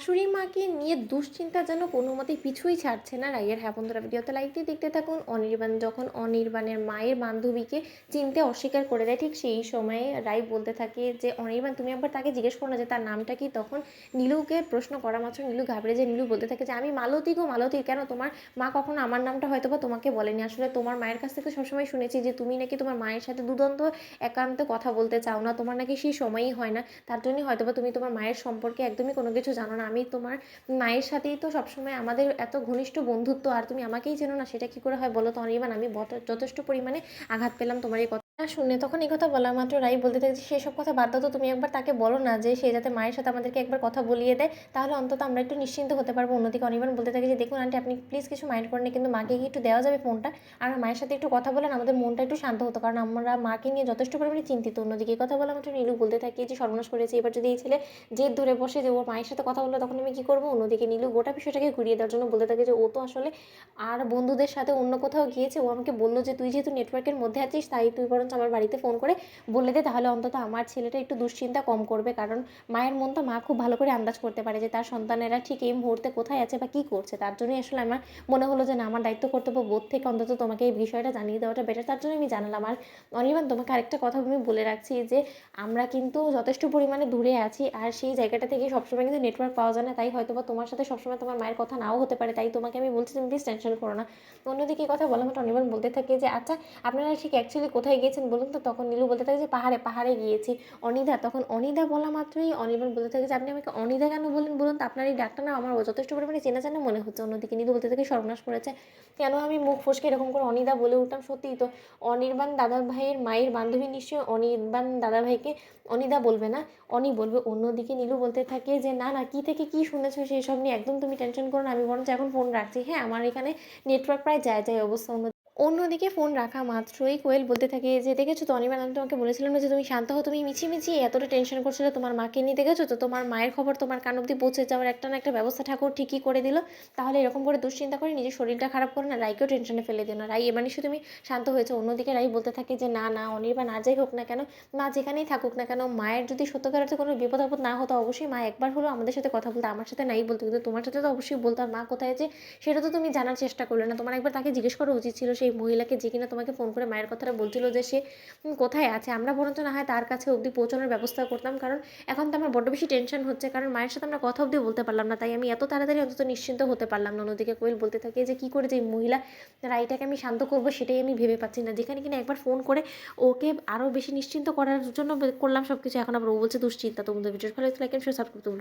শাশুড়ি মাকে নিয়ে দুশ্চিন্তা যেন কোনো মতেই পিছুই ছাড়ছে না রাইয়ের। হ্যাঁ বন্ধুরা, ভিডিওতে লাইক দিয়ে দেখতে থাকুন। অনির্বাণ যখন অনির্বাণের মায়ের বান্ধবীকে চিনতে অস্বীকার করে দেয়, ঠিক সেই সময়ে রাই বলতে থাকে যে অনির্বাণ তুমি একবার তাকে জিজ্ঞেস করো না যে তার নামটা কি। তখন নীলুকে প্রশ্ন করা মাত্র নীলু ঘাবড়ে যায়। নীলু বলতে থাকে যে আমি মালতী গো মালতী। কেন তোমার মা কখনো আমার নামটা হয়তো বা তোমাকে বলেনি। আসলে তোমার মায়ের কাছ থেকে সবসময় শুনেছি যে তুমি নাকি তোমার মায়ের সাথে দুদন্ত একান্তে কথা বলতে চাও না, তোমার নাকি সেই সময়ই হয় না। তার জন্যই হয়তো বা তুমি তোমার মায়ের সম্পর্কে একদমই কোনো কিছু জানো না। আমি তোমার মায়ের সাথেই তো সবসময় আমাদের এত ঘনিষ্ঠ বন্ধুত্ব, আর তুমি আমাকেই চেনো না, সেটা কি করে হয় বলো তো অনির্বাণ। আমি যথেষ্ট পরিমাণে আঘাত পেলাম তোমার এই কথা শুনে। তখন এই কথা বলা মাত্র রাই বলতে থাকে যে সেসব কথা বাদ দাও তো, তুমি একবার তাকে বলো না যে সে যাতে মায়ের সাথে আমাদেরকে একবার কথা বলিয়ে দেয়, তাহলে অন্তত আমরা একটু নিশ্চিন্ত হতে পারবো। অন্যদিকে অনির্বাণ বলতে থাকে যে দেখুন আন্টি, আপনি প্লিজ কিছু মাইন্ড করেন না, কিন্তু মাকে কি একটু দেওয়া যাবে ফোনটা? আর মায়ের সাথে একটু কথা বলেন, আমাদের মনটা একটু শান্ত হতো, কারণ আমরা মাকে নিয়ে যথেষ্ট পরিমাণে চিন্তিত। অন্যদিকে এই কথা বলা মাত্র নীলু বলতে থাকে যে সর্বনাশ করেছে, এবার যদি এই ছেলে জেদ ধরে বসে যে ওর মায়ের সাথে কথা বললো তখন আমি কী করবো। অন্যদিকে নীলু গোটা বিষয়টাকে ঘুরিয়ে দেওয়ার জন্য বলতে থাকে যে ও তো আসলে আর বন্ধুদের সাথে অন্য কোথাও গিয়েছে। ও আমাকে বললো যে তুই যেহেতু নেটওয়ার্কের মধ্যে আছিস তাই তুই বরঞ্চ আমার বাড়িতে ফোন করে বলে দে, তাহলে অন্তত আমার ছেলেটা একটু দুশ্চিন্তা কম করবে। কারণ মায়ের মন তো মা খুব ভালো করে আন্দাজ করতে পারে যে তার সন্তানেরা ঠিক এই মুহূর্তে কোথায় আছে বা কী করছে। তার জন্যই আসলে আমার মনে হলো যে না, আমার দায়িত্ব কর্তব্য বোধ থেকে অন্তত তোমাকে এই বিষয়টা জানিয়ে দেওয়াটা বেটার। তার জন্য আমি জানালাম। আর অনির্বাণ, তোমাকে আরেকটা কথা আমি বলে রাখছি যে আমরা কিন্তু যথেষ্ট পরিমাণে দূরে আছি, আর সেই জায়গাটা থেকে সবসময় কিন্তু নেটওয়ার্ক পাওয়া যায় না। তাই হয়তো বা তোমার সাথে সবসময় তোমার মায়ের কথা নাও হতে পারে, তাই তোমাকে আমি বলছি তুমি প্লিজ টেনশন করো না। অন্যদিকে এই কথা বলা মতো অনির্বাণ বলতে থাকে যে আচ্ছা, আপনারা ঠিক অ্যাকচুয়ালি কোথায় গিয়েছেন বলুন তো। তখন নীলু বলতে থাকে যে পাহাড়ে পাহাড়ে গিয়েছি। অনিদা, তখন অনিদা বলা মাত্রই অনির্বাণ বলতে থাকে যে আপনি আমাকে অনিদা কেন বললেন বলুন তো, আপনার এই ডাকটা না আমার যথেষ্ট পরিমাণে চেনা চেনা মনে হচ্ছে। অন্যদিকে নীলু বলতে থাকে সর্বনাশ করেছে, কেন আমি মুখ ফসকে এরকম করে অনিদা বলে উঠলাম। সত্যিই তো অনির্বাণ দাদা ভাইয়ের মায়ের বান্ধবী নিশ্চয়ই অনির্বাণ দাদা ভাইকে অনিদা বলবে না, অনি বলবে। অন্যদিকে নীলু বলতে থাকে যে না না, কী থেকে কী শুনেছো সেই সব নিয়ে একদম তুমি টেনশন করো না, আমি বরঞ্চ এখন ফোন রাখছি। হ্যাঁ, আমার এখানে নেটওয়ার্ক প্রায় যায় যায় অবস্থা। অন্যদিকে ফোন রাখা মাত্রই কোয়েল বলতে থাকে যে দেখেছো তো অনির্বাণ, আমি তোমাকে বলেছিলাম না যে তুমি শান্ত হও, তুমি মিছিমিছি এতটা টেনশন করছিলে তোমার মাকে নিয়ে। দেখেছো তো তোমার মায়ের খবর তোমার কান অব্দি পৌঁছে যাওয়ার একটা না একটা ব্যবস্থা ঠাকুর ঠিকই করে দিল। তাহলে এরকম করে দুশ্চিন্তা করে নিজের শরীরটা খারাপ করে না, রাইকেও টেনশনে ফেলে দিও না। রাই এবার নিশ্চয়ই তুমি শান্ত হয়েছে। অন্যদিকে রাই বলতে থাকে যে না না অনির্বাণ, আর যাই হোক না কেন, মা যেখানেই থাকুক না কেন, মায়ের যদি সত্যকার অর্থে কোনো বিপদ আপদ না হতো অবশ্যই মা একবার হলেও আমাদের সাথে কথা বলতো, আমার সাথে নাই বলতো, কিন্তু তোমার সাথে তো অবশ্যই বলতো। আর মা কোথায় আছে সেটা তো তুমি জানার চেষ্টা করলে না। তোমার একবার তাকে জিজ্ঞেস করা উচিত ছিল, সেই মহিলাকে যে কিনা তোমাকে ফোন করে মায়ের কথাটা বলছিল যে সে কোথায় আছে। আমরা বরঞ্চ না হয় তার কাছে অবধি পৌঁছানোর ব্যবস্থা করতাম, কারণ এখন তো আমার বড্ড বেশি টেনশন হচ্ছে, কারণ মায়ের সাথে আমরা কথা অবধি বলতে পারলাম না, তাই আমি এত তাড়াতাড়ি অন্তত নিশ্চিন্ত হতে পারলাম না। অন্যদিকে কোয়েল বলতে থাকে যে কী করে যে মহিলা রাইটাকে আমি শান্ত করবো সেটাই আমি ভেবে পাচ্ছি না। যেখানে কিনা একবার ফোন করে ওকে আরও বেশি নিশ্চিন্ত করার জন্য করলাম সব কিছু, এখন আবার ও বলছে দুশ্চিন্তা। তো বন্ধু ভিডিওর ভালো লাগলে লাইক এন্ড শেয়ার সাবস্ক্রাইব করতে ভুলো না।